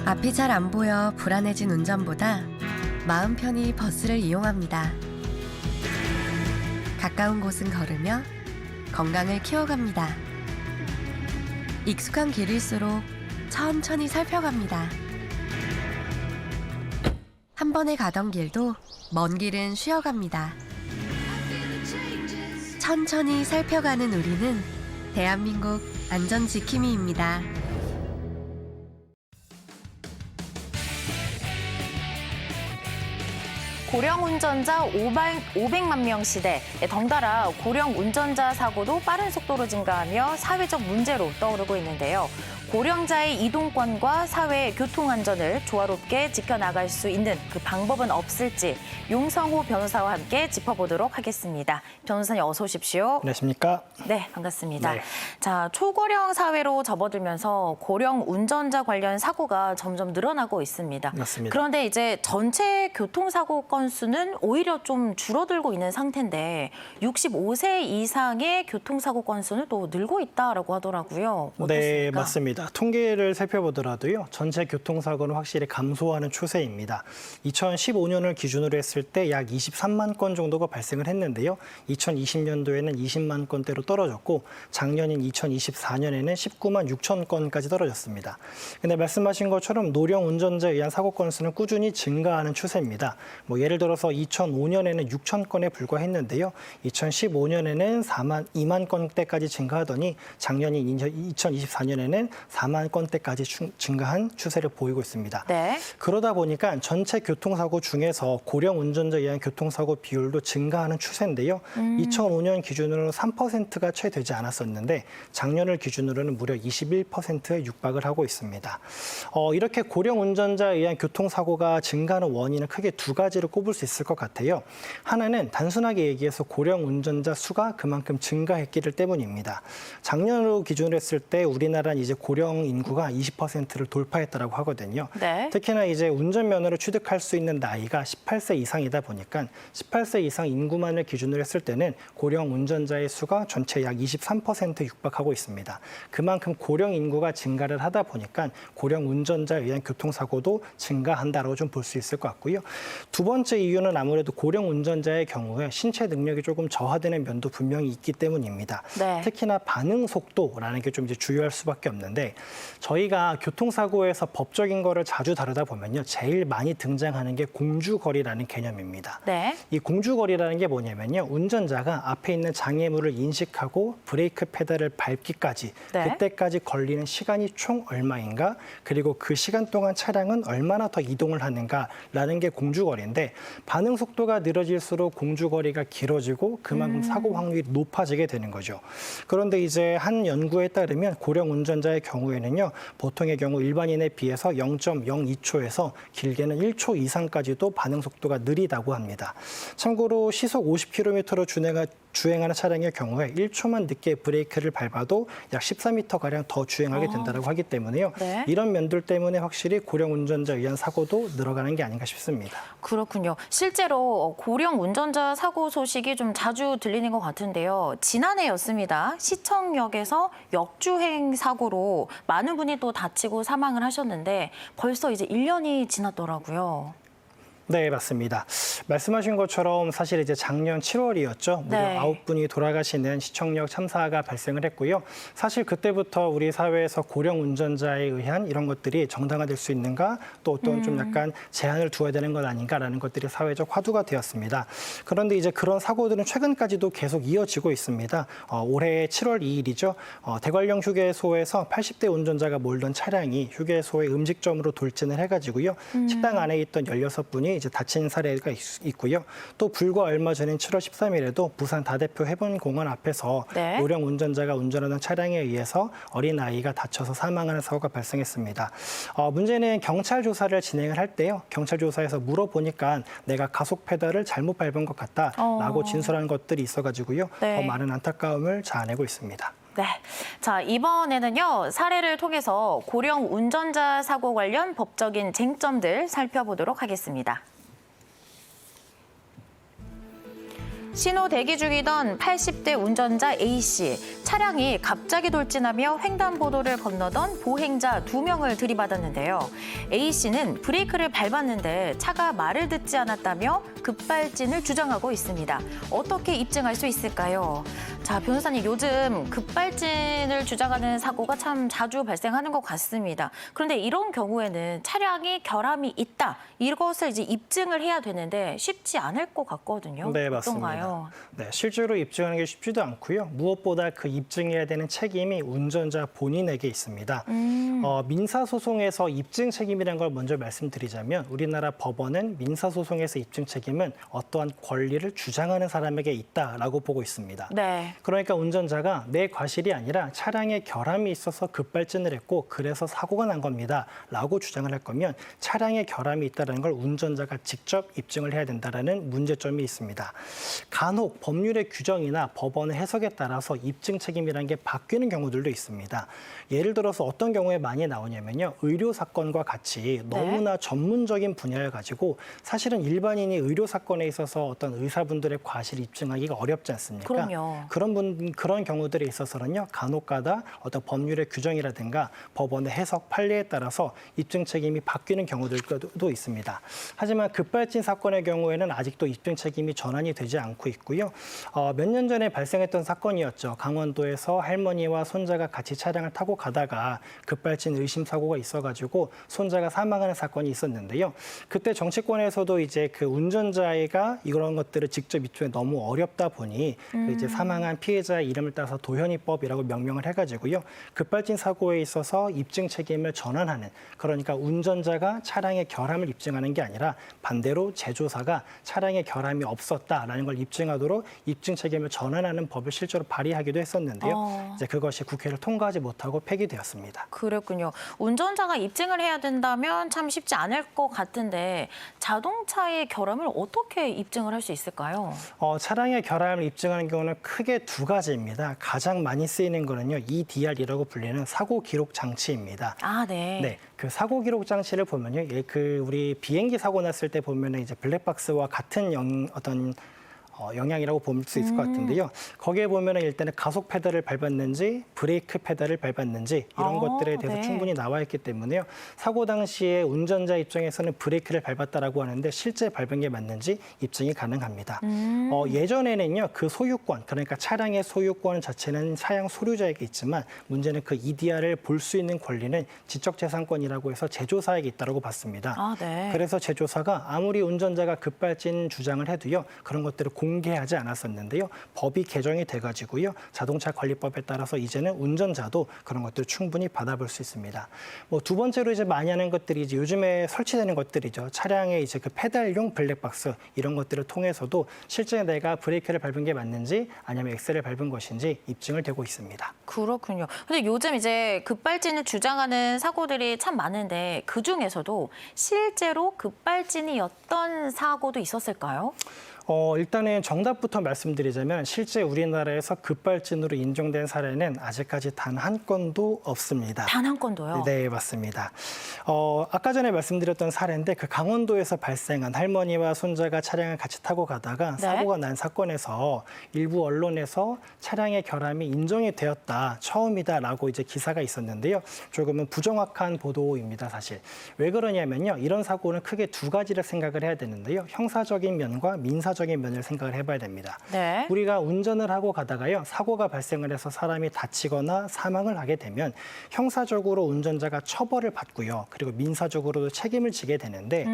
앞이 잘 안 보여 불안해진 운전보다 마음 편히 버스를 이용합니다. 가까운 곳은 걸으며 건강을 키워갑니다. 익숙한 길일수록 천천히 살펴갑니다. 한 번에 가던 길도 먼 길은 쉬어갑니다. 천천히 살펴가는 우리는 대한민국 안전지킴이입니다. 고령 운전자 500만 명 시대, 덩달아 고령 운전자 사고도 빠른 속도로 증가하며 사회적 문제로 떠오르고 있는데요. 고령자의 이동권과 사회의 교통안전을 조화롭게 지켜나갈 수 있는 그 방법은 없을지 용성호 변호사와 함께 짚어보도록 하겠습니다. 변호사님 어서 오십시오. 안녕하십니까? 네, 반갑습니다. 네. 자, 초고령 사회로 접어들면서 고령 운전자 관련 사고가 점점 늘어나고 있습니다. 맞습니다. 그런데 이제 전체 교통사고 건수는 오히려 좀 줄어들고 있는 상태인데 65세 이상의 교통사고 건수는 또 늘고 있다라고 하더라고요. 어떻습니까? 네, 맞습니다. 통계를 살펴보더라도요. 전체 교통사고는 확실히 감소하는 추세입니다. 2015년을 기준으로 했을 때 약 23만 건 정도가 발생을 했는데요. 2020년도에는 20만 건대로 떨어졌고 작년인 2024년에는 19만 6천 건까지 떨어졌습니다. 근데 말씀하신 것처럼 노령 운전자에 의한 사고 건수는 꾸준히 증가하는 추세입니다. 예를 들어서 2005년에는 6천 건에 불과했는데요. 2015년에는 2만 건대까지 증가하더니 작년인 2024년에는 4만 건대까지 증가한 추세를 보이고 있습니다. 네. 그러다 보니까 전체 교통사고 중에서 고령 운전자에 의한 교통사고 비율도 증가하는 추세인데요. 2005년 기준으로 3%가 채 되지 않았었는데 작년을 기준으로는 무려 21%에 육박을 하고 있습니다. 이렇게 고령 운전자에 의한 교통사고가 증가하는 원인은 크게 두 가지를 꼽을 수 있을 것 같아요. 하나는 단순하게 얘기해서 고령 운전자 수가 그만큼 증가했기 때문입니다. 작년으로 기준으로 했을 때 우리나라는 이제 고령 인구가 20%를 돌파했다고 하거든요. 네. 특히나 이제 운전면허를 취득할 수 있는 나이가 18세 이상이다 보니까 18세 이상 인구만을 기준으로 했을 때는 고령 운전자의 수가 전체 약 23%에 육박하고 있습니다. 그만큼 고령 인구가 증가를 하다 보니까 고령 운전자에 의한 교통사고도 증가한다고 좀 볼 수 있을 것 같고요. 두 번째 이유는 아무래도 고령 운전자의 경우에 신체 능력이 조금 저하되는 면도 분명히 있기 때문입니다. 네. 특히나 반응 속도라는 게 좀 이제 주요할 수밖에 없는데 저희가 교통사고에서 법적인 거를 자주 다루다 보면요. 제일 많이 등장하는 게 공주거리라는 개념입니다. 네. 이 공주거리라는 게 뭐냐면요. 운전자가 앞에 있는 장애물을 인식하고 브레이크 페달을 밟기까지 네. 그때까지 걸리는 시간이 총 얼마인가 그리고 그 시간 동안 차량은 얼마나 더 이동을 하는가라는 게 공주거리인데 반응 속도가 느려질수록 공주거리가 길어지고 그만큼 사고 확률이 높아지게 되는 거죠. 그런데 이제 한 연구에 따르면 고령 운전자의 경우에는요. 보통의 경우 일반인에 비해서 0.02초에서 길게는 1초 이상까지도 반응 속도가 느리다고 합니다. 참고로 시속 50km로 주행하는 차량의 경우에 1초만 늦게 브레이크를 밟아도 약 14m가량 더 주행하게 된다고 하기 때문에요. 네. 이런 면들 때문에 확실히 고령 운전자에 의한 사고도 늘어가는 게 아닌가 싶습니다. 그렇군요. 실제로 고령 운전자 사고 소식이 좀 자주 들리는 것 같은데요. 지난해였습니다. 시청역에서 역주행 사고로 많은 분이 또 다치고 사망을 하셨는데 벌써 이제 1년이 지났더라고요. 네, 맞습니다. 말씀하신 것처럼 사실 이제 작년 7월이었죠. 무려 네. 9분이 돌아가시는 시청역 참사가 발생을 했고요. 사실 그때부터 우리 사회에서 고령 운전자에 의한 이런 것들이 정당화될 수 있는가 또 어떤 좀 약간 제한을 두어야 되는 것 아닌가라는 것들이 사회적 화두가 되었습니다. 그런데 이제 그런 사고들은 최근까지도 계속 이어지고 있습니다. 올해 7월 2일이죠. 대관령 휴게소에서 80대 운전자가 몰던 차량이 휴게소의 음식점으로 돌진을 해가지고요. 식당 안에 있던 16분이 이제 다친 사례가 있고요. 또 불과 얼마 전인 7월 13일에도 부산 다대표 해변공원 앞에서 네. 노령 운전자가 운전하던 차량에 의해서 어린아이가 다쳐서 사망하는 사고가 발생했습니다. 문제는 경찰 조사를 진행을 할 때요. 경찰 조사에서 물어보니까 내가 가속 페달을 잘못 밟은 것 같다라고 진술한 것들이 있어가지고요. 네. 더 많은 안타까움을 자아내고 있습니다. 네. 자, 이번에는요, 사례를 통해서 고령 운전자 사고 관련 법적인 쟁점들 살펴보도록 하겠습니다. 신호 대기 중이던 80대 운전자 A씨. 차량이 갑자기 돌진하며 횡단보도를 건너던 보행자 2명을 들이받았는데요. A씨는 브레이크를 밟았는데 차가 말을 듣지 않았다며 급발진을 주장하고 있습니다. 어떻게 입증할 수 있을까요? 자, 변호사님, 요즘 급발진을 주장하는 사고가 참 자주 발생하는 것 같습니다. 그런데 이런 경우에는 차량이 결함이 있다, 이것을 이제 입증을 해야 되는데 쉽지 않을 것 같거든요. 네, 맞습니다. 어떤가요? 네, 실제로 입증하는 게 쉽지도 않고요. 무엇보다 그 입증해야 되는 책임이 운전자 본인에게 있습니다. 민사소송에서 입증 책임이라는 걸 먼저 말씀드리자면 우리나라 법원은 민사소송에서 입증 책임은 어떠한 권리를 주장하는 사람에게 있다라고 보고 있습니다. 네. 그러니까 운전자가 내 과실이 아니라 차량에 결함이 있어서 급발진을 했고 그래서 사고가 난 겁니다 라고 주장을 할 거면 차량에 결함이 있다는 걸 운전자가 직접 입증을 해야 된다는 문제점이 있습니다. 간혹 법률의 규정이나 법원의 해석에 따라서 입증 책임이라는 게 바뀌는 경우들도 있습니다. 예를 들어서 어떤 경우에 많이 나오냐면요. 의료 사건과 같이 너무나 전문적인 분야를 가지고 사실은 일반인이 의료 사건에 있어서 어떤 의사분들의 과실을 입증하기가 어렵지 않습니까? 그럼요. 그런 경우들에 있어서는요. 간혹가다 어떤 법률의 규정이라든가 법원의 해석 판례에 따라서 입증 책임이 바뀌는 경우들도 있습니다. 하지만 급발진 사건의 경우에는 아직도 입증 책임이 전환이 되지 않고 있고요. 몇 년 전에 발생했던 사건이었죠. 강원도에서 할머니와 손자가 같이 차량을 타고 가다가 급발진 의심 사고가 있어가지고 손자가 사망하는 사건이 있었는데요. 그때 정치권에서도 이제 그 운전자가 이런 것들을 직접 입증이 너무 어렵다 보니 이제 사망한 피해자의 이름을 따서 도현이법이라고 명명을 해가지고요. 급발진 사고에 있어서 입증 책임을 전환하는, 그러니까 운전자가 차량의 결함을 입증하는 게 아니라 반대로 제조사가 차량의 결함이 없었다라는 걸 입증하도록 입증 책임을 전환하는 법을 실제로 발의하기도 했었는데요. 이제 그것이 국회를 통과하지 못하고 폐기되었습니다. 그랬군요. 운전자가 입증을 해야 된다면 참 쉽지 않을 것 같은데 자동차의 결함을 어떻게 입증을 할 수 있을까요? 차량의 결함을 입증하는 경우는 크게 두 가지입니다. 가장 많이 쓰이는 거는요, EDR이라고 불리는 사고 기록 장치입니다. 아, 네. 네, 그 사고 기록 장치를 보면요, 우리 비행기 사고 났을 때 보면은 이제 블랙박스와 같은 영향이라고 볼 수 있을 것 같은데요. 거기에 보면은 일단은 가속 페달을 밟았는지 브레이크 페달을 밟았는지 이런 것들에 대해서 네. 충분히 나와 있기 때문에요. 사고 당시에 운전자 입장에서는 브레이크를 밟았다라고 하는데 실제 밟은 게 맞는지 입증이 가능합니다. 예전에는요, 그 소유권, 그러니까 차량의 소유권 자체는 차량 소유자에게 있지만 문제는 그 EDR을 볼 수 있는 권리는 지적재산권이라고 해서 제조사에게 있다고 봤습니다. 아, 네. 그래서 제조사가 아무리 운전자가 급발진 주장을 해도요, 그런 것들을 공개하지 않았었는데요. 법이 개정이 돼가지고요. 자동차관리법에 따라서 이제는 운전자도 그런 것들을 충분히 받아볼 수 있습니다. 두 번째로 이제 많이 하는 것들이 이제 요즘에 설치되는 것들이죠. 차량에 이제 그 페달용 블랙박스 이런 것들을 통해서도 실제 내가 브레이크를 밟은 게 맞는지 아니면 엑셀을 밟은 것인지 입증을 되고 있습니다. 그렇군요. 근데 요즘 이제 급발진을 주장하는 사고들이 참 많은데 그 중에서도 실제로 급발진이었던 사고도 있었을까요? 일단은 정답부터 말씀드리자면 실제 우리나라에서 급발진으로 인정된 사례는 아직까지 단 한 건도 없습니다. 단 한 건도요? 네, 맞습니다. 아까 전에 말씀드렸던 사례인데 그 강원도에서 발생한 할머니와 손자가 차량을 같이 타고 가다가 사고가 난 사건에서 일부 언론에서 차량의 결함이 인정이 되었다, 처음이다라고 이제 기사가 있었는데요. 조금은 부정확한 보도입니다, 사실. 왜 그러냐면요. 이런 사고는 크게 두 가지를 생각을 해야 되는데요. 형사적인 면과 민사적인 면을 생각을 해봐야 됩니다. 네. 우리가 운전을 하고 가다가요, 사고가 발생을 해서 사람이 다치거나 사망을 하게 되면 형사적으로 운전자가 처벌을 받고요. 그리고 민사적으로도 책임을 지게 되는데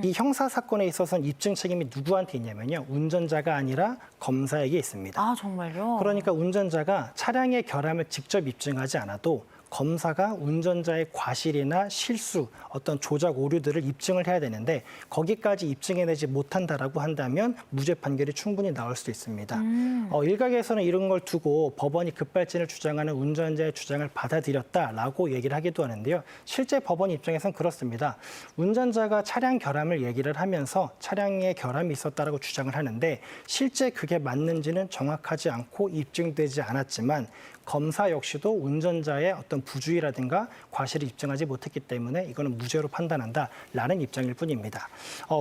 이 형사 사건에 있어서는 입증 책임이 누구한테 있냐면요. 운전자가 아니라 검사에게 있습니다. 아, 정말요? 그러니까 운전자가 차량의 결함을 직접 입증하지 않아도 검사가 운전자의 과실이나 실수, 어떤 조작 오류들을 입증을 해야 되는데 거기까지 입증해내지 못한다라고 한다면 무죄 판결이 충분히 나올 수 있습니다. 일각에서는 이런 걸 두고 법원이 급발진을 주장하는 운전자의 주장을 받아들였다라고 얘기를 하기도 하는데요. 실제 법원 입장에서는 그렇습니다. 운전자가 차량 결함을 얘기를 하면서 차량에 결함이 있었다라고 주장을 하는데 실제 그게 맞는지는 정확하지 않고 입증되지 않았지만 검사 역시도 운전자의 어떤 어떤 부주의라든가 과실을 입증하지 못했기 때문에 이거는 무죄로 판단한다라는 입장일 뿐입니다.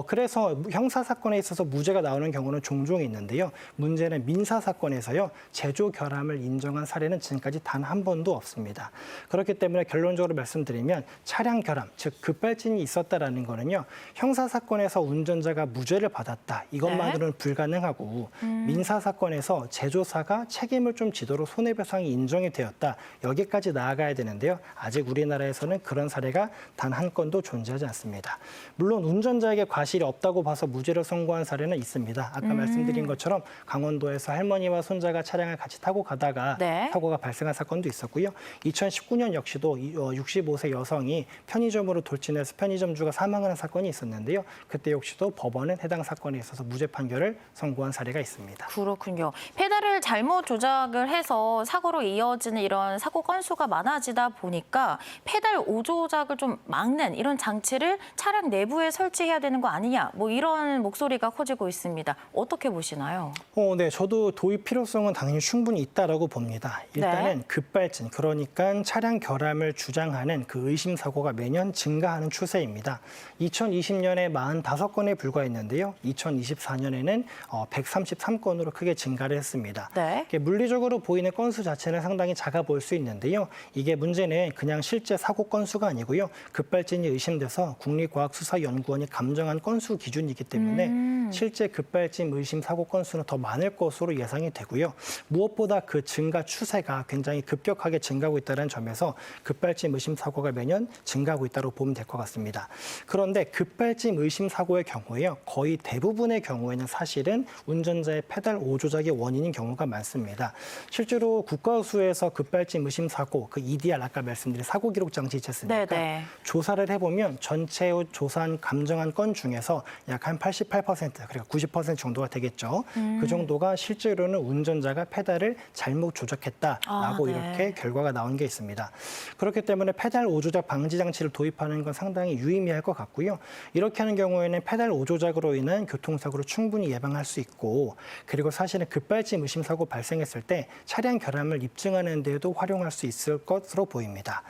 그래서 형사 사건에 있어서 무죄가 나오는 경우는 종종 있는데요. 문제는 민사 사건에서요. 제조 결함을 인정한 사례는 지금까지 단 한 번도 없습니다. 그렇기 때문에 결론적으로 말씀드리면 차량 결함, 즉 급발진이 있었다라는 거는요. 형사 사건에서 운전자가 무죄를 받았다. 이것만으로는 불가능하고 민사 사건에서 제조사가 책임을 좀 지도록 손해배상이 인정이 되었다. 여기까지 나아가야 되는데요. 아직 우리나라에서는 그런 사례가 단 한 건도 존재하지 않습니다. 물론 운전자에게 과실이 없다고 봐서 무죄를 선고한 사례는 있습니다. 아까 말씀드린 것처럼 강원도에서 할머니와 손자가 차량을 같이 타고 가다가 네. 사고가 발생한 사건도 있었고요. 2019년 역시도 65세 여성이 편의점으로 돌진해서 편의점주가 사망하는 사건이 있었는데요. 그때 역시도 법원은 해당 사건에 있어서 무죄 판결을 선고한 사례가 있습니다. 그렇군요. 페달을 잘못 조작을 해서 사고로 이어지는 이런 사고 건수가 많아지다 보니까 페달 오조작을 좀 막는 이런 장치를 차량 내부에 설치해야 되는 거 아니냐, 뭐 이런 목소리가 커지고 있습니다. 어떻게 보시나요? 네, 저도 도입 필요성은 당연히 충분히 있다라고 봅니다. 일단은 급발진, 그러니까 차량 결함을 주장하는 그 의심 사고가 매년 증가하는 추세입니다. 2020년에 45건에 불과했는데요. 2024년에는 133건으로 크게 증가를 했습니다. 네. 물리적으로 보이는 건수 자체는 상당히 작아 보일 수 있는데요. 이게 문제는 그냥 실제 사고 건수가 아니고요. 급발진이 의심돼서 국립과학수사연구원이 감정한 건수 기준이기 때문에 실제 급발진 의심 사고 건수는 더 많을 것으로 예상이 되고요. 무엇보다 그 증가 추세가 굉장히 급격하게 증가하고 있다는 점에서 급발진 의심 사고가 매년 증가하고 있다고 보면 될 것 같습니다. 그런데 급발진 의심 사고의 경우에요. 거의 대부분의 경우에는 사실은 운전자의 페달 오조작이 원인인 경우가 많습니다. 실제로 국과수에서 급발진 의심 사고, 그 EDR 아까 말씀드린 사고 기록 장치 있지 않습니까? 네네. 조사를 해보면 전체 조사한 감정한 건 중에서 약 한 88%, 그러니까 90% 정도가 되겠죠. 그 정도가 실제로는 운전자가 페달을 잘못 조작했다라고 네. 이렇게 결과가 나온 게 있습니다. 그렇기 때문에 페달 오조작 방지 장치를 도입하는 건 상당히 유의미할 것 같고요. 이렇게 하는 경우에는 페달 오조작으로 인한 교통사고를 충분히 예방할 수 있고, 그리고 사실은 급발진 의심 사고 발생했을 때 차량 결함을 입증하는 데에도 활용할 수 있을 것으로 보입니다.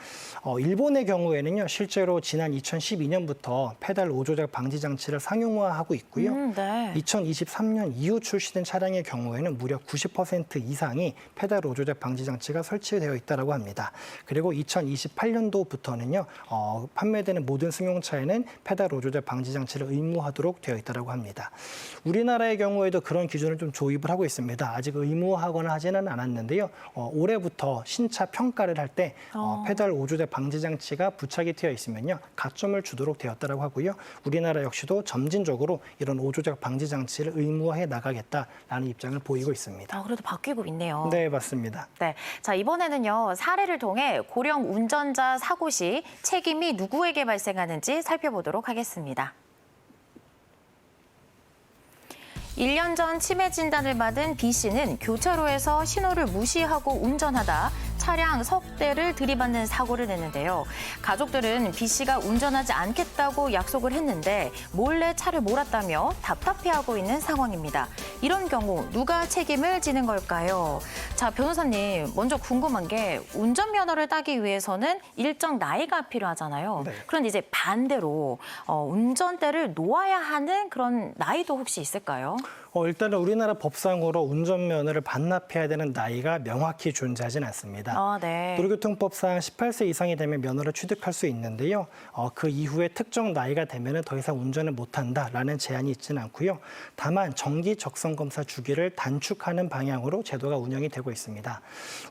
일본의 경우에는요, 실제로 지난 2012년부터 페달 오조작 방지 장치를 상용화하고 있고요. 네. 2023년 이후 출시된 차량의 경우에는 무려 90% 이상이 페달 오조작 방지 장치가 설치되어 있다고 합니다. 그리고 2028년도부터는요, 판매되는 모든 승용차에는 페달 오조작 방지 장치를 의무화하도록 되어 있다고 합니다. 우리나라의 경우에도 그런 기준을 좀 조입을 하고 있습니다. 아직 의무화하거나 하지는 않았는데요. 올해부터 신차 평가를 할 때 페달 오조작 방지 장치가 부착이 되어 있으면요, 가점을 주도록 되었다고 하고요. 우리나라 역시도 점진적으로 이런 오조작 방지 장치를 의무화해 나가겠다라는 입장을 보이고 있습니다. 그래도 바뀌고 있네요. 네, 맞습니다. 네, 자 이번에는요 사례를 통해 고령 운전자 사고 시 책임이 누구에게 발생하는지 살펴보도록 하겠습니다. 1년 전 치매 진단을 받은 B 씨는 교차로에서 신호를 무시하고 운전하다 차량 석 대를 들이받는 사고를 냈는데요. 가족들은 B 씨가 운전하지 않겠다고 약속을 했는데 몰래 차를 몰았다며 답답해하고 있는 상황입니다. 이런 경우 누가 책임을 지는 걸까요? 자, 변호사님, 먼저 궁금한 게 운전면허를 따기 위해서는 일정 나이가 필요하잖아요. 네. 그런데 이제 반대로 운전대를 놓아야 하는 그런 나이도 혹시 있을까요? 일단은 우리나라 법상으로 운전면허를 반납해야 되는 나이가 명확히 존재하진 않습니다. 네. 도로교통법상 18세 이상이 되면 면허를 취득할 수 있는데요. 그 이후에 특정 나이가 되면 더 이상 운전을 못한다라는 제한이 있지는 않고요. 다만 정기 적성검사 주기를 단축하는 방향으로 제도가 운영이 되고 있습니다.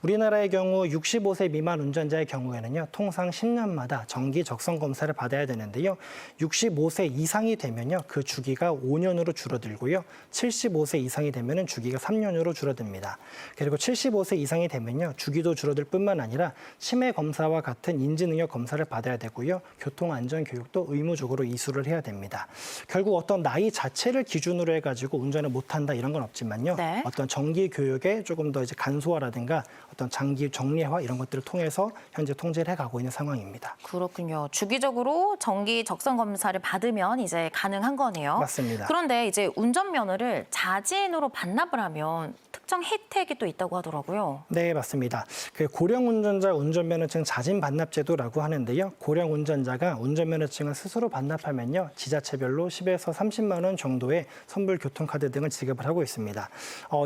우리나라의 경우 65세 미만 운전자의 경우에는요, 통상 10년마다 정기 적성검사를 받아야 되는데요. 65세 이상이 되면요, 그 주기가 5년으로 줄어들고요. 75세 이상이 되면 주기가 3년으로 줄어듭니다. 그리고 75세 이상이 되면요, 주기도 줄어들 뿐만 아니라 치매 검사와 같은 인지능력 검사를 받아야 되고요. 교통안전교육도 의무적으로 이수를 해야 됩니다. 결국 어떤 나이 자체를 기준으로 해가지고 운전을 못한다 이런 건 없지만요. 네. 어떤 정기 교육에 조금 더 이제 간소화라든가 어떤 장기 정리화 이런 것들을 통해서 현재 통제를 해가고 있는 상황입니다. 그렇군요. 주기적으로 정기 적성 검사를 받으면 이제 가능한 거네요. 맞습니다. 그런데 이제 운전면허를 자진으로 반납을 하면 특정 혜택이 또 있다고 하더라고요. 네, 맞습니다. 그 고령 운전자 운전면허증 자진 반납 제도라고 하는데요. 고령 운전자가 운전면허증을 스스로 반납하면요, 지자체별로 10에서 30만 원 정도의 선불 교통카드 등을 지급을 하고 있습니다.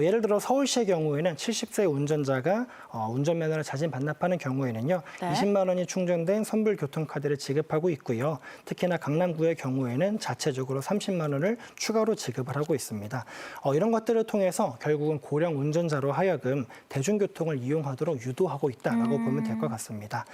예를 들어 서울시의 경우에는 70세 운전자가 운전면허를 자진 반납하는 경우에는요, 네. 20만 원이 충전된 선불 교통카드를 지급하고 있고요. 특히나 강남구의 경우에는 자체적으로 30만 원을 추가로 지급을 하고 있습니다. 이런 것들을 통해서 결국은 고령 운전자로 하여금 대중교통을 이용하도록 유도하고 있다라고 보면 될 것 같습니다.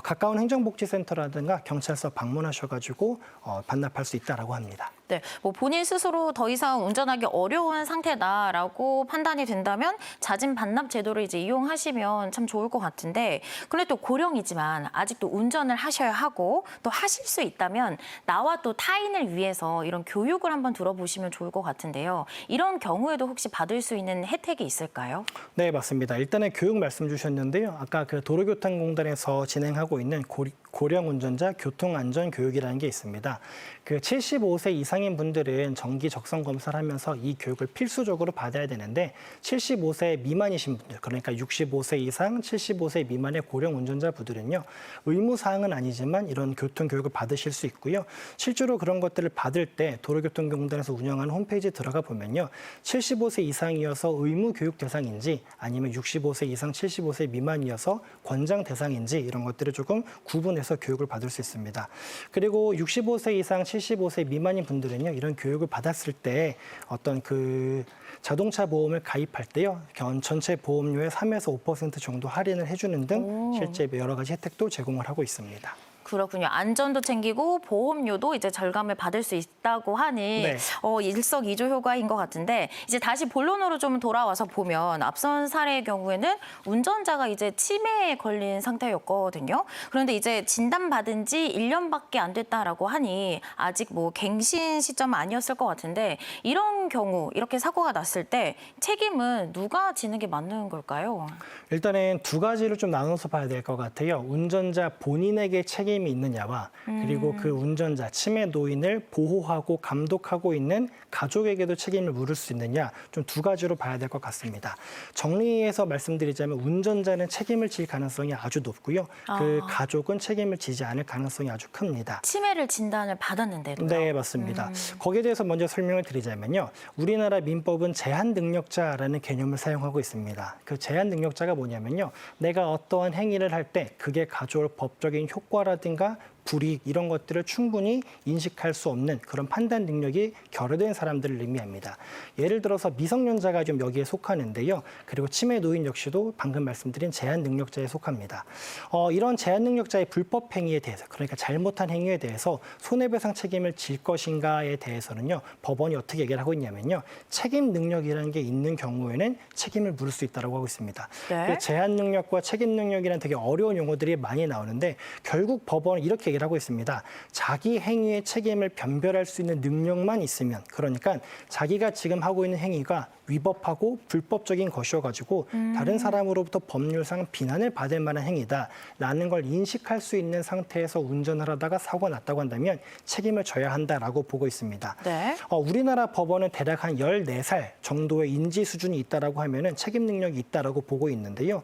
가까운 행정복지센터라든가 경찰서 방문하셔가지고 반납할 수 있다라고 합니다. 네, 뭐 본인 스스로 더 이상 운전하기 어려운 상태다라고 판단이 된다면 자진 반납 제도를 이제 이용하시면 참 좋을 것 같은데, 근데 또 고령이지만 아직도 운전을 하셔야 하고 또 하실 수 있다면 나와 또 타인을 위해서 이런 교육을 한번 들어보시면 좋을 것 같은데요. 이런 경우에도 혹시 받을 수 있는 혜택이 있을까요? 네, 맞습니다. 일단은 교육 말씀 주셨는데요. 아까 그 도로교통공단에서 진행하고 있는 고령 운전자 교통안전 교육이라는 게 있습니다. 그 75세 이상인 분들은 정기 적성 검사를 하면서 이 교육을 필수적으로 받아야 되는데, 75세 미만이신 분들, 그러니까 65세 이상, 75세 미만의 고령 운전자분들은요, 의무 사항은 아니지만 이런 교통 교육을 받으실 수 있고요. 실제로 그런 것들을 받을 때 도로교통공단에서 운영하는 홈페이지에 들어가 보면요, 75세 이상이어서 의무 교육 대상인지 아니면 65세 이상, 75세 미만이어서 권장 대상인지 이런 것들을 조금 구분해서 교육을 받을 수 있습니다. 그리고 65세 이상, 75세 미만인 분들은요, 이런 교육을 받았을 때 어떤 그 자동차 보험을 가입할 때요, 전체 보험료의 3에서 5% 정도 할인을 해주는 등 실제 여러 가지 혜택도 제공을 하고 있습니다. 그렇군요. 안전도 챙기고 보험료도 이제 절감을 받을 수 있다고 하니 네. 일석이조 효과인 것 같은데, 이제 다시 본론으로 좀 돌아와서 보면 앞선 사례의 경우에는 운전자가 이제 치매에 걸린 상태였거든요. 그런데 이제 진단받은 지 1년밖에 안 됐다라고 하니 아직 뭐 갱신 시점 아니었을 것 같은데, 이런 경우 이렇게 사고가 났을 때 책임은 누가 지는 게 맞는 걸까요? 일단은 두 가지를 좀 나눠서 봐야 될 것 같아요. 운전자 본인에게 책임이 있느냐와 그리고 그 운전자, 치매 노인을 보호하고 감독하고 있는 가족에게도 책임을 물을 수 있느냐, 좀 두 가지로 봐야 될 것 같습니다. 정리해서 말씀드리자면 운전자는 책임을 질 가능성이 아주 높고요. 그 가족은 책임을 지지 않을 가능성이 아주 큽니다. 치매를 진단을 받았는데도요. 네, 맞습니다. 거기에 대해서 먼저 설명을 드리자면요. 우리나라 민법은 제한 능력자라는 개념을 사용하고 있습니다. 그 제한 능력자가 뭐냐면요, 내가 어떠한 행위를 할 때 그게 가져올 법적인 효과라든가 불이익 이런 것들을 충분히 인식할 수 없는 그런 판단 능력이 결여된 사람들을 의미합니다. 예를 들어서 미성년자가 좀 여기에 속하는데요. 그리고 치매 노인 역시도 방금 말씀드린 제한 능력자에 속합니다. 이런 제한 능력자의 불법 행위에 대해서, 그러니까 잘못한 행위에 대해서 손해배상 책임을 질 것인가에 대해서는요, 법원이 어떻게 얘기를 하고 있냐면요, 책임 능력이라는 게 있는 경우에는 책임을 물을 수 있다고 하고 있습니다. 네. 제한 능력과 책임 능력이라는 되게 어려운 용어들이 많이 나오는데, 결국 법원은 이렇게 얘기를 하고 있습니다. 자기 행위의 책임을 변별할 수 있는 능력만 있으면, 그러니까 자기가 지금 하고 있는 행위가 위법하고 불법적인 것이어가지고 다른 사람으로부터 법률상 비난을 받을 만한 행위다라는 걸 인식할 수 있는 상태에서 운전을 하다가 사고가 났다고 한다면 책임을 져야 한다라고 보고 있습니다. 네. 우리나라 법원은 대략 한 14살 정도의 인지 수준이 있다라고 하면은 책임 능력이 있다라고 보고 있는데요.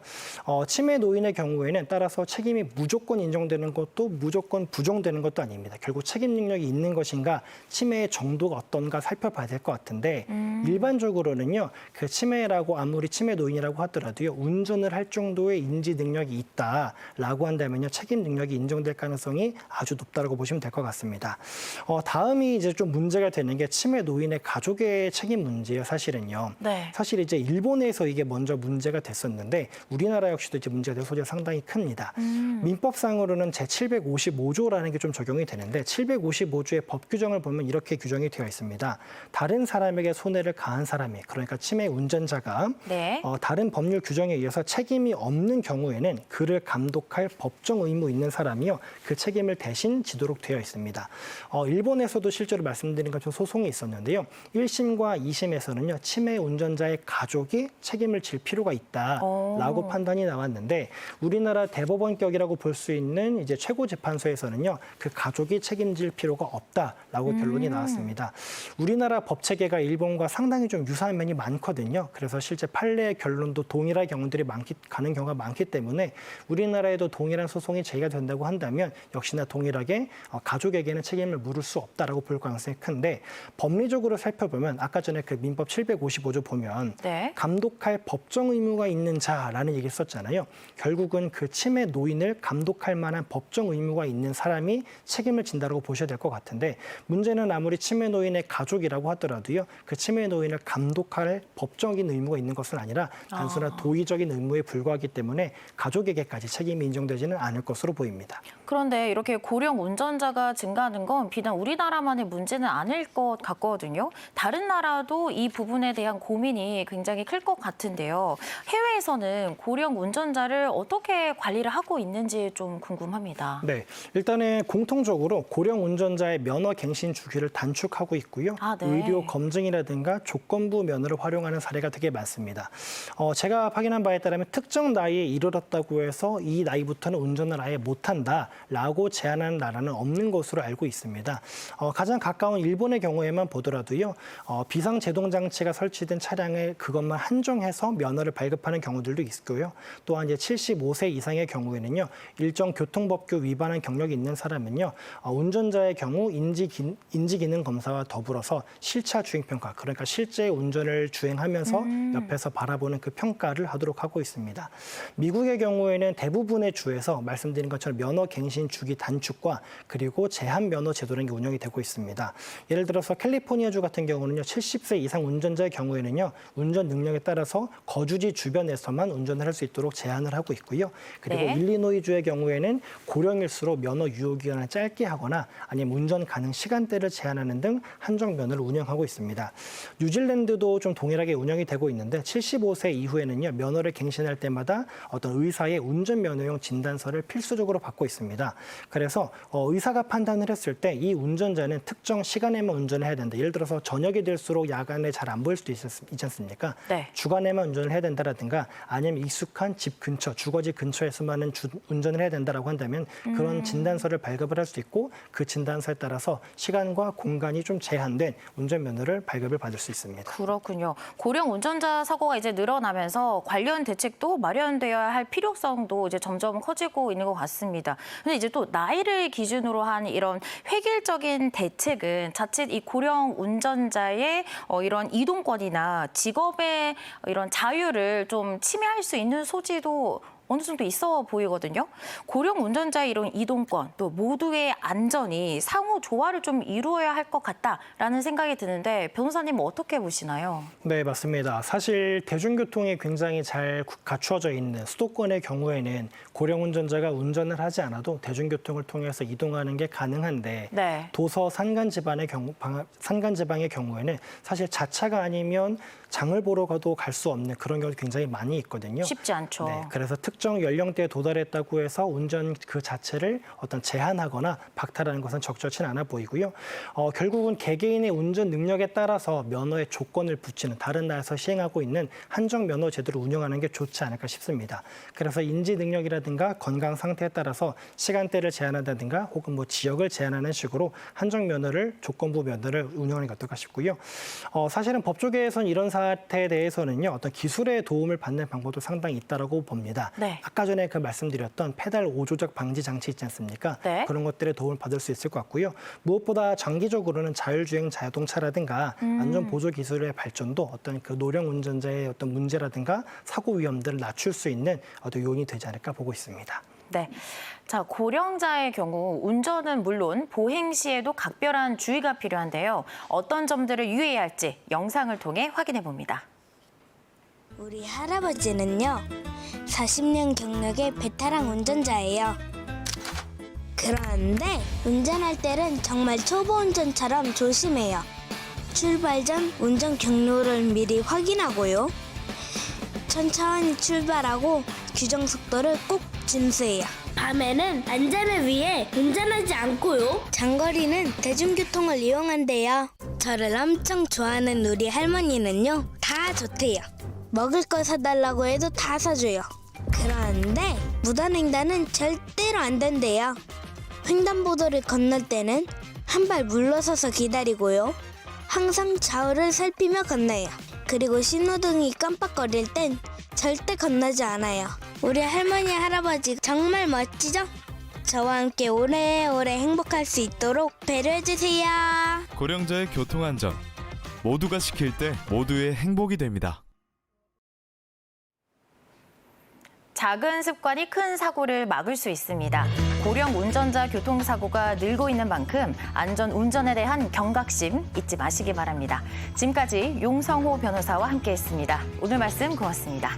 치매 노인의 경우에는 따라서 책임이 무조건 인정되는 것도 무조건 부정되는 것도 아닙니다. 결국 책임 능력이 있는 것인가, 치매의 정도가 어떤가 살펴봐야 될 것 같은데, 일반적으로는 그 치매라고 아무리 치매 노인이라고 하더라도요, 운전을 할 정도의 인지 능력이 있다라고 한다면요, 책임 능력이 인정될 가능성이 아주 높다라고 보시면 될 것 같습니다. 다음이 이제 좀 문제가 되는 게 치매 노인의 가족의 책임 문제예요, 사실은요. 네. 사실 이제 일본에서 이게 먼저 문제가 됐었는데 우리나라 역시도 이제 문제가 될 소지가 상당히 큽니다. 민법상으로는 제755조라는 게 좀 적용이 되는데, 755조의 법 규정을 보면 이렇게 규정이 되어 있습니다. 다른 사람에게 손해를 가한 사람이, 그러니까 치매 운전자가 네. 다른 법률 규정에 의해서 책임이 없는 경우에는 그를 감독할 법정 의무 있는 사람이요, 그 책임을 대신 지도록 되어 있습니다. 일본에서도 실제로 말씀드린 것처럼 소송이 있었는데요. 1심과 2심에서는요, 치매 운전자의 가족이 책임을 질 필요가 있다라고 판단이 나왔는데, 우리나라 대법원격이라고 볼 수 있는 이제 최고재판소에서 대해서는요, 그 가족이 책임질 필요가 없다라고 결론이 나왔습니다. 우리나라 법 체계가 일본과 상당히 좀 유사한 면이 많거든요. 그래서 실제 판례의 결론도 동일한 경우들이 가는 경우가 많기 때문에 우리나라에도 동일한 소송이 제기가 된다고 한다면 역시나 동일하게 가족에게는 책임을 물을 수 없다라고 볼 가능성이 큰데, 법리적으로 살펴보면 아까 전에 그 민법 755조 보면 네. 감독할 법정 의무가 있는 자라는 얘기를 썼잖아요. 결국은 그 치매 노인을 감독할 만한 법정 의무가 있는 사람이 책임을 진다고 보셔야 될 것 같은데, 문제는 아무리 치매 노인의 가족이라고 하더라도요, 그 치매 노인을 감독할 법적인 의무가 있는 것은 아니라 단순한 도의적인 의무에 불과하기 때문에 가족에게까지 책임이 인정되지는 않을 것으로 보입니다. 그런데 이렇게 고령 운전자가 증가하는 건 비단 우리나라만의 문제는 아닐 것 같거든요. 다른 나라도 이 부분에 대한 고민이 굉장히 클 것 같은데요. 해외에서는 고령 운전자를 어떻게 관리를 하고 있는지 좀 궁금합니다. 네, 일단은 공통적으로 고령 운전자의 면허 갱신 주기를 단축하고 있고요. 네. 의료 검증이라든가 조건부 면허를 활용하는 사례가 되게 많습니다. 제가 확인한 바에 따르면 특정 나이에 이르렀다고 해서 이 나이부터는 운전을 아예 못한다라고 제한하는 나라는 없는 것으로 알고 있습니다. 가장 가까운 일본의 경우에만 보더라도요, 비상제동 장치가 설치된 차량에 그것만 한정해서 면허를 발급하는 경우들도 있고요. 또한 이제 75세 이상의 경우에는요, 일정 교통법규 위반한 경력이 있는 사람은요, 운전자의 경우 인지기능 검사와 더불어서 실차 주행평가, 그러니까 실제 운전을 주행하면서 옆에서 바라보는 그 평가를 하도록 하고 있습니다. 미국의 경우에는 대부분의 주에서 말씀드린 것처럼 면허 갱신 주기 단축과 그리고 제한 면허 제도라는 게 운영이 되고 있습니다. 예를 들어서 캘리포니아주 같은 경우는요, 70세 이상 운전자의 경우에는요, 운전 능력에 따라서 거주지 주변에서만 운전을 할 수 있도록 제한을 하고 있고요. 그리고 네. 일리노이주의 경우에는 고령일수록 면허 유효 기간을 짧게 하거나 아니면 운전 가능 시간대를 제한하는 등 한정 면허를 운영하고 있습니다. 뉴질랜드도 좀 동일하게 운영이 되고 있는데 75세 이후에는요, 면허를 갱신할 때마다 어떤 의사의 운전면허용 진단서를 필수적으로 받고 있습니다. 그래서 의사가 판단을 했을 때 이 운전자는 특정 시간에만 운전을 해야 된다. 예를 들어서 저녁이 될수록 야간에 잘 안 보일 수도 있지 않습니까? 네. 주간에만 운전을 해야 된다라든가 아니면 익숙한 집 근처, 주거지 근처에서만은 운전을 해야 된다라고 한다면 그런 진단서를 발급을 할 수 있고, 그 진단서에 따라서 시간과 공간이 좀 제한된 운전면허를 발급을 받을 수 있습니다. 그렇군요. 고령 운전자 사고가 이제 늘어나면서 관련 대책도 마련되어야 할 필요성도 이제 점점 커지고 있는 것 같습니다. 근데 이제 또 나이를 기준으로 한 이런 획일적인 대책은 자칫 이 고령 운전자의 이런 이동권이나 직업의 이런 자유를 좀 침해할 수 있는 소지도 어느 정도 있어 보이거든요. 고령 운전자의 이런 이동권, 또 모두의 안전이 상호 조화를 좀 이루어야 할 것 같다라는 생각이 드는데 변호사님은 어떻게 보시나요? 네, 맞습니다. 사실 대중교통이 굉장히 잘 갖추어져 있는 수도권의 경우에는 고령 운전자가 운전을 하지 않아도 대중교통을 통해서 이동하는 게 가능한데, 네. 도서 산간 지방의 경우에는 사실 자차가 아니면 장을 보러 가도 갈 수 없는 그런 경우도 굉장히 많이 있거든요. 쉽지 않죠. 네, 그래서 특정 연령대에 도달했다고 해서 운전 그 자체를 어떤 제한하거나 박탈하는 것은 적절치는 않아 보이고요. 결국은 개개인의 운전 능력에 따라서 면허의 조건을 붙이는, 다른 나라에서 시행하고 있는 한정 면허 제도를 운영하는 게 좋지 않을까 싶습니다. 그래서 인지 능력이라든가 건강 상태에 따라서 시간대를 제한한다든가 혹은 뭐 지역을 제한하는 식으로 한정 면허를, 조건부 면허를 운영하는 게 어떨까 싶고요. 사실은 법조계에서는 이런 사태에 대해서는요, 어떤 기술의 도움을 받는 방법도 상당히 있다라고 봅니다. 네. 아까 전에 그 말씀드렸던 페달 오조작 방지 장치 있지 않습니까? 네. 그런 것들의 도움을 받을 수 있을 것 같고요. 무엇보다 장기적으로는 자율주행 자동차라든가 안전 보조 기술의 발전도 어떤 그 노령 운전자의 어떤 문제라든가 사고 위험들을 낮출 수 있는 어떤 요인이 되지 않을까 보고 있습니다. 네. 자, 고령자의 경우 운전은 물론 보행 시에도 각별한 주의가 필요한데요. 어떤 점들을 유의해야 할지 영상을 통해 확인해 봅니다. 우리 할아버지는요, 40년 경력의 베테랑 운전자예요. 그런데 운전할 때는 정말 초보 운전처럼 조심해요. 출발 전 운전 경로를 미리 확인하고요. 천천히 출발하고 규정 속도를 꼭 준수해요. 밤에는 안전을 위해 운전하지 않고요. 장거리는 대중교통을 이용한대요. 저를 엄청 좋아하는 우리 할머니는요, 다 좋대요. 먹을 거 사달라고 해도 다 사줘요. 그런데 무단횡단은 절대로 안 된대요. 횡단보도를 건널 때는 한 발 물러서서 기다리고요. 항상 좌우를 살피며 건너요. 그리고 신호등이 깜빡거릴 땐 절대 건너지 않아요. 우리 할머니, 할아버지 정말 멋지죠? 저와 함께 오래오래 행복할 수 있도록 배려해주세요. 고령자의 교통안전. 모두가 지킬 때 모두의 행복이 됩니다. 작은 습관이 큰 사고를 막을 수 있습니다. 고령 운전자 교통사고가 늘고 있는 만큼 안전 운전에 대한 경각심 잊지 마시기 바랍니다. 지금까지 용성호 변호사와 함께했습니다. 오늘 말씀 고맙습니다.